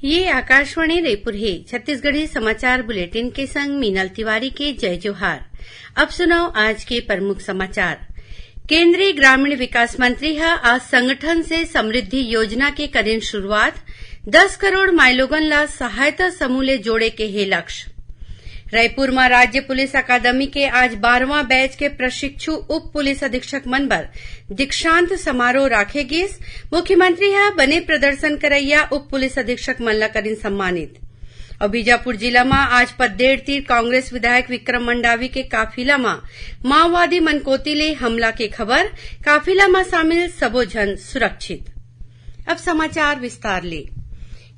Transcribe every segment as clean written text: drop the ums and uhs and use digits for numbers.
ये आकाशवाणी रायपुर है। छत्तीसगढ़ी समाचार बुलेटिन के संग मीनल तिवारी के जय जोहार। अब सुनाओ आज के प्रमुख समाचार। केंद्रीय ग्रामीण विकास मंत्री आज संगठन से समृद्धि योजना के करें शुरुआत। 10 करोड़ माइलोगन ला सहायता समूह ले जोड़े के हे लक्ष्य। रायपुर में राज्य पुलिस अकादमी के आज 12वां बैच के प्रशिक्षु उप पुलिस अधीक्षक मन बर दीक्षांत समारोह राखे गिस। मुख्यमंत्री बने प्रदर्शन करैया उप पुलिस अधीक्षक मन ला करीन सम्मानित। और बीजापुर जिला में आज पद्देड़ तीर कांग्रेस विधायक विक्रम मंडावी के काफिला में माओवादी मनकोती ले हमला के खबर। काफिला में शामिल सबो जन सुरक्षित। अब समाचार विस्तार ले।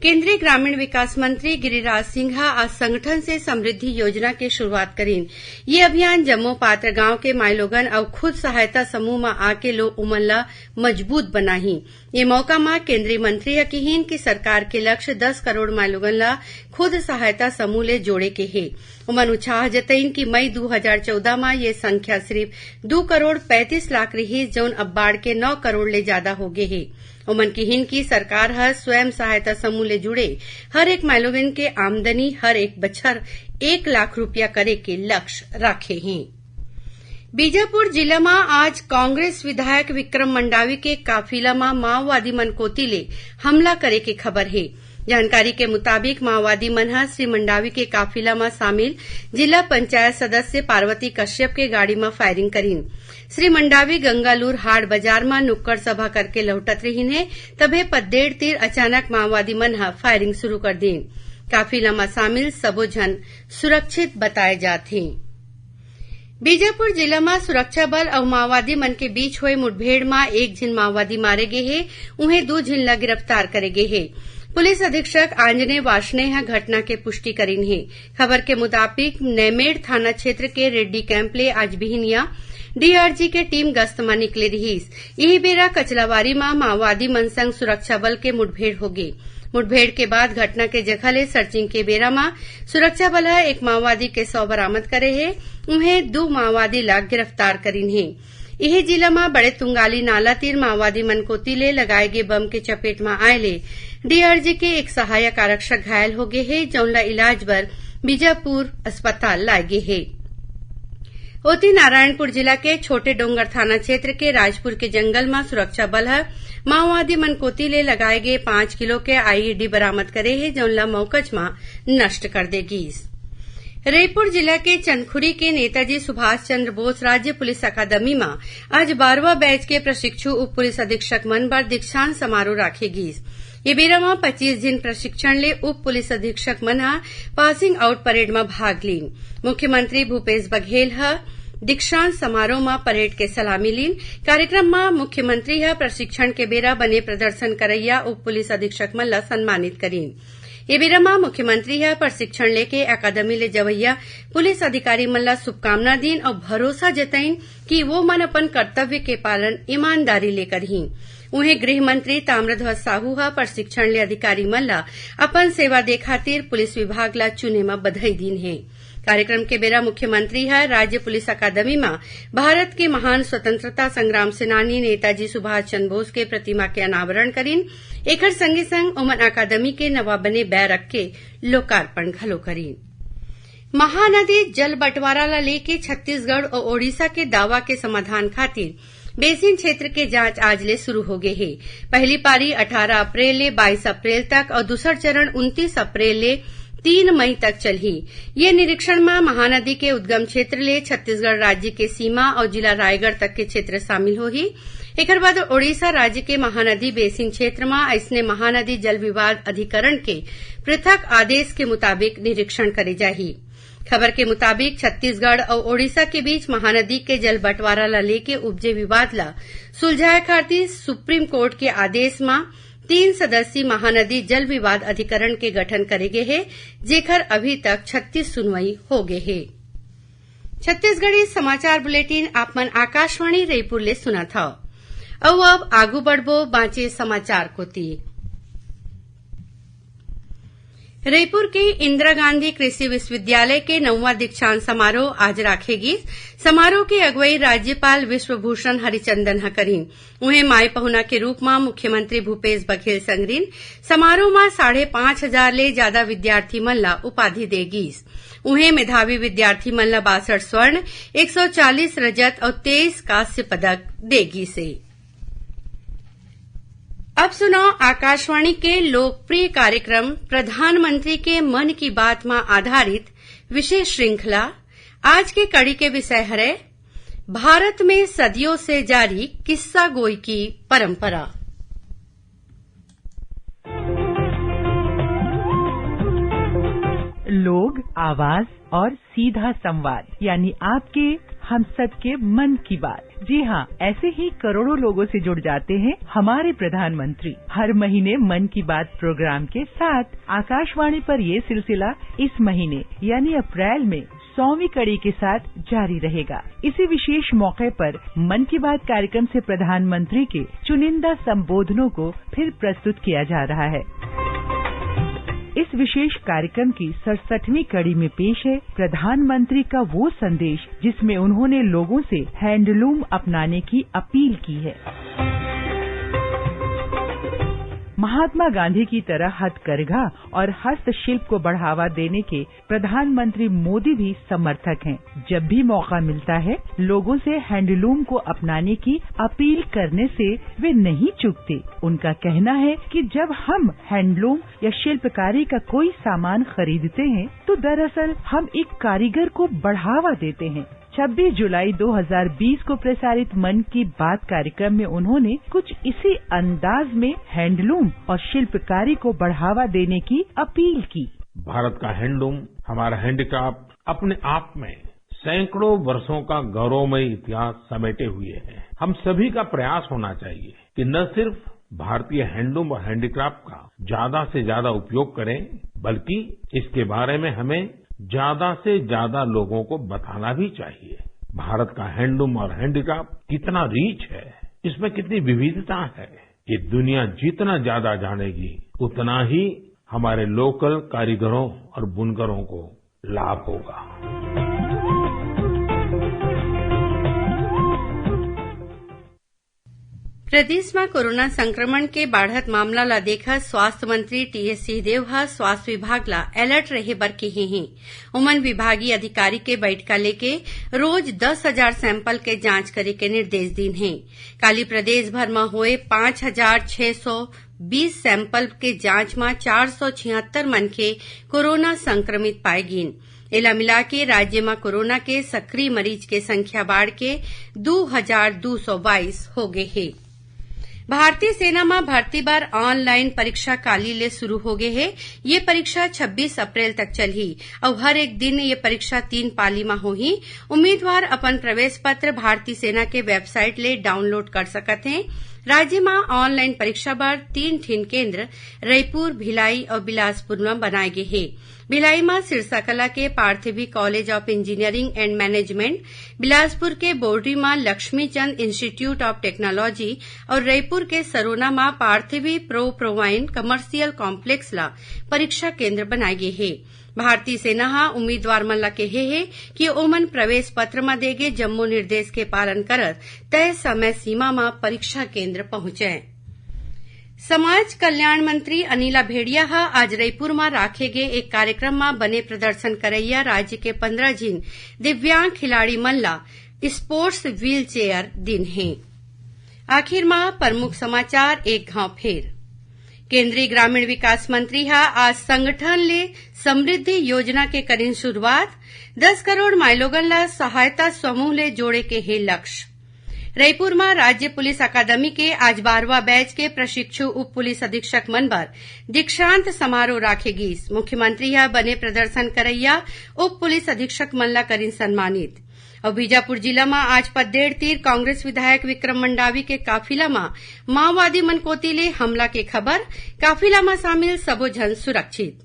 केंद्रीय ग्रामीण विकास मंत्री गिरिराज सिंह आज संगठन से समृद्धि योजना की शुरुआत करीन। ये अभियान जम्मो पात्र गांव के माइलोगन और खुद सहायता समूह में आके लोग उमन ला मजबूत बनाही। ये मौका में केंद्रीय मंत्री कहीन कि सरकार के लक्ष्य 10 करोड़ माइलोगन ला खुद सहायता समूह ले जोड़े के हे। उमन उत्साह जतईन कि मई 2014 में ये संख्या सिर्फ 2 करोड़ 35 लाख रही, जौन अब बाढ़ के 9 करोड़ ले ज्यादा हो गए हे। उमन कहीन की सरकार स्वयं सहायता समूह ले जुड़े हर एक माइलोगन के आमदनी हर एक बछर 1 लाख रुपया करे के लक्ष्य राखे हैं। बीजापुर जिला में आज कांग्रेस विधायक विक्रम मंडावी के काफिला में माओवादी मनकोती ले हमला करे के खबर है। जानकारी के मुताबिक माओवादी मन श्री मंडावी के काफिला में शामिल जिला पंचायत सदस्य पार्वती कश्यप के गाड़ी में फायरिंग करीन। श्री मंडावी गंगालूर हाट बाजार में नुक्कड़ सभा करके लौटत रहीन है, तबे पद्देड़ तीर अचानक माओवादी मन फायरिंग शुरू कर दी। काफिला में शामिल सबो जन सुरक्षित बताए जाते हैं। बीजापुर जिला में सुरक्षा बल और माओवादी मन के बीच हुए मुठभेड़ में 1 झिन माओवादी मारे गए है, उन्हें 2 झिन ला गिरफ्तार करे गए है। पुलिस अधीक्षक आंजनेय वार्ष्णेय घटना के पुष्टि करीन है। खबर के मुताबिक नेमेड़ थाना क्षेत्र के रेड्डी कैंप ले आज बिहनिया डीआरजी के टीम गश्त में निकले रहीस। यही बेरा कचलावारी में माओवादी मन संग सुरक्षा बल के मुठभेड़ हो गई। मुठभेड़ के बाद घटना के जगह ले सर्चिंग के बेरा में सुरक्षा बल एक माओवादी के शव बरामद करे है, उन्हें 2 माओवादी ला गिरफ्तार करीन है। यही जिला में बड़े तुंगाली नाला तीर माओवादी मनकोती ले लगाए गए बम के चपेट में आए ले डीआरजी के एक सहायक आरक्षक घायल हो गए है, जौनला इलाज बर बीजापुर अस्पताल लाए गए है। ओती नारायणपुर जिला के छोटे डोंगर थाना क्षेत्र के राजपुर के जंगल में सुरक्षा बल माओवादी मनकोती ले लगाए गए 5 किलो के आईईडी बरामद करे है, जौनला मौकज में नष्ट कर देगी। रायपुर जिला के चंदखुरी के नेताजी सुभाष चंद्र बोस राज्य पुलिस अकादमी में आज 12वां बैच के प्रशिक्षु उप पुलिस अधीक्षक मन बर दीक्षांत समारोह राखेगी। ये बेरा में 25 दिन प्रशिक्षण ले उप पुलिस अधीक्षक मन पासिंग आउट परेड में भाग लीन। मुख्यमंत्री भूपेश बघेल दीक्षांत समारोह में परेड के सलामी लीन। कार्यक्रम में मुख्यमंत्री प्रशिक्षण के बेरा बने प्रदर्शन करैया उप पुलिस अधीक्षक मन ला सम्मानित करीन। ये बेरा में मुख्यमंत्री प्रशिक्षण लेके अकादमी ले जवैया पुलिस अधिकारी मन ला शुभकामना दीन और भरोसा जताइन कि वो मन अपन कर्तव्य के पालन ईमानदारी लेकर ही। उन्हें गृह मंत्री ताम्रध्वज साहू प्रशिक्षण ले अधिकारी मन ला अपन सेवा दे खातिर पुलिस विभाग ला चुने में बधाई दीन है। कार्यक्रम के बेरा मुख्यमंत्री राज्य पुलिस अकादमी में भारत के महान स्वतंत्रता संग्राम सेनानी नेताजी सुभाष चंद्र बोस के प्रतिमा के अनावरण करीन। एकर संगे संग उमन अकादमी के नवा बने बैरक के लोकार्पण घलो करीन। महानदी जल बंटवारा ला लेके छत्तीसगढ़ और ओडिशा के दावा के समाधान खातिर बेसिन क्षेत्र के जांच आज ले शुरू हो गए है। पहली पारी 18 अप्रैल ले 22 अप्रैल तक और दूसरा चरण 29 अप्रैल ले 3 मई तक चलही। ये निरीक्षण में महानदी के उद्गम क्षेत्र ले छत्तीसगढ़ राज्य के सीमा और जिला रायगढ़ तक के क्षेत्र शामिल होही। एकर बाद ओडिशा राज्य के महानदी बेसिन क्षेत्र में ऐसने महानदी जल विवाद अधिकरण के पृथक आदेश के मुताबिक निरीक्षण करे जाही। खबर के मुताबिक छत्तीसगढ़ और ओडिशा के बीच महानदी के जल बंटवारा ला लेके उपजे विवाद ला सुलझाए खातिर सुप्रीम कोर्ट के आदेश में 3 सदस्यीय महानदी जल विवाद अधिकरण के गठन करे गए है, जेकर अभी तक 36 सुनवाई हो गए है। छत्तीसगढ़ी समाचार बुलेटिन आपमन आकाशवाणी रायपुर ले सुना था। अब आगू बढ़बो बाँचे समाचार कोती। रायपुर के इंदिरा गांधी कृषि विश्वविद्यालय के 9वां दीक्षांत समारोह आज राखेगी। समारोह की अगुवाई राज्यपाल विश्वभूषण हरिचंदन ह करीन। उन्हें माई पहुना के रूप में मुख्यमंत्री भूपेश बघेल संगरीन। समारोह में 5,500 ले ज्यादा विद्यार्थी मन ला उपाधि देगीस। उन्हें मेधावी विद्यार्थी मन ला 62 स्वर्ण, 140 रजत और 23 कांस्य पदक देगी से। अब सुनाओ आकाशवाणी के लोकप्रिय कार्यक्रम प्रधानमंत्री के मन की बात में आधारित विशेष श्रृंखला। आज के कड़ी के विषय है भारत में सदियों से जारी किस्सा गोई की परंपरा। लोग, आवाज और सीधा संवाद, यानी आपके हम सबके मन की बात। जी हाँ, ऐसे ही करोड़ों लोगों से जुड़ जाते हैं हमारे प्रधानमंत्री। हर महीने मन की बात प्रोग्राम के साथ आकाशवाणी पर ये सिलसिला इस महीने यानी अप्रैल में 100वीं कड़ी के साथ जारी रहेगा। इसी विशेष मौके पर मन की बात कार्यक्रम से प्रधानमंत्री के चुनिंदा संबोधनों को फिर प्रस्तुत किया जा रहा है। इस विशेष कार्यक्रम की 67वीं कड़ी में पेश है प्रधानमंत्री का वो संदेश जिसमें उन्होंने लोगों से हैंडलूम अपनाने की अपील की है। महात्मा गांधी की तरह हथकरघा और हस्तशिल्प को बढ़ावा देने के प्रधानमंत्री मोदी भी समर्थक हैं। जब भी मौका मिलता है, लोगों से हैंडलूम को अपनाने की अपील करने से वे नहीं चूकते। उनका कहना है कि जब हम हैंडलूम या शिल्पकारी का कोई सामान खरीदते हैं, तो दरअसल हम एक कारीगर को बढ़ावा देते हैं। 26 जुलाई 2020 को प्रसारित मन की बात कार्यक्रम में उन्होंने कुछ इसी अंदाज में हैंडलूम और शिल्पकारी को बढ़ावा देने की अपील की। भारत का हैंडलूम, हमारा हैंडीक्राफ्ट अपने आप में सैकड़ों वर्षों का गौरवमय इतिहास समेटे हुए है। हम सभी का प्रयास होना चाहिए कि न सिर्फ भारतीय हैंडलूम और हैंडीक्राफ्ट का ज्यादा से ज्यादा उपयोग करें, बल्कि इसके बारे में हमें ज्यादा से ज्यादा लोगों को बताना भी चाहिए। भारत का हैंडलूम और हैंडीक्राफ्ट कितना रीच है, इसमें कितनी विविधता है, ये दुनिया जितना ज्यादा जानेगी उतना ही हमारे लोकल कारीगरों और बुनकरों को लाभ होगा। प्रदेश में कोरोना संक्रमण के बढ़त मामला ला देखा स्वास्थ्य मंत्री टीएस सिंहदेव स्वास्थ्य विभाग ला अलर्ट रहे बर कहे हैं। उमन विभागीय अधिकारी के बैठका लेके रोज 10,000 सैंपल के जांच करे के निर्देश दीन हैं। काली प्रदेश भर में हुए 5,620 सैंपल के जांच में 476 मन के कोरोना संक्रमित पाए गिन। एला मिला के राज्य में कोरोना के सक्रिय मरीज के संख्या बढ़ के 2,222 हो गए है। भारतीय सेना में भर्ती बार ऑनलाइन परीक्षा काली ले शुरू हो गए है। ये परीक्षा 26 अप्रैल तक चलही और हर एक दिन ये परीक्षा 3 पाली में होही। उम्मीदवार अपन प्रवेश पत्र भारतीय सेना के वेबसाइट ले डाउनलोड कर सकत हैं। राज्य में ऑनलाइन परीक्षा बार 3 ठिन केंद्र रायपुर, भिलाई और बिलासपुर में बनाए गए हैं। भिलाई में सिरसाकला के Parthivi college of engineering and management, Bilaspur के बोर्डी में लक्ष्मीचंद इंस्टीट्यूट ऑफ टेक्नोलॉजी और रायपुर के सरोना में पार्थिवी प्रोवाइन कमर्शियल कॉम्प्लेक्स ला परीक्षा केंद्र बनाए गए हैं। भारतीय सेना उम्मीदवार मन ला कहे है कि ओमन प्रवेश पत्र में देगे जम्मू निर्देश के पालन करत तय समय सीमा में परीक्षा केंद्र पहुंचे। समाज कल्याण मंत्री अनिला भेड़िया आज रायपुर में राखे गए एक कार्यक्रम में बने प्रदर्शन करैया राज्य के 15 जिन दिव्यांग खिलाड़ी मन ला स्पोर्ट्स व्हील चेयर दिन है। आखिर में प्रमुख समाचार एक घाव फेर। केंद्रीय ग्रामीण विकास मंत्री आज संगठन ले समृद्धि योजना के करीन शुरुआत। 10 करोड़ माइलोगन ला सहायता समूह ले जोड़े के है लक्ष्य। रायपुर में राज्य पुलिस अकादमी के आज 12वां बैच के प्रशिक्षु उप पुलिस अधीक्षक मनबर दीक्षांत समारोह राखेगी। मुख्यमंत्री बने प्रदर्शन करैया उप पुलिस अधीक्षक मन ला करीन सम्मानित। और बीजापुर जिला में आज पद्देड़ तीर कांग्रेस विधायक विक्रम मंडावी के काफिला में माओवादी मन कोतीले हमला के खबर। काफिला में शामिल सबो जन सुरक्षित।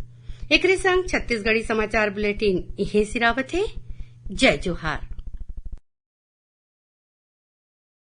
एकरे संग छत्तीसगढ़ी समाचार बुलेटिन इहे सिरावत है। जय जोहार।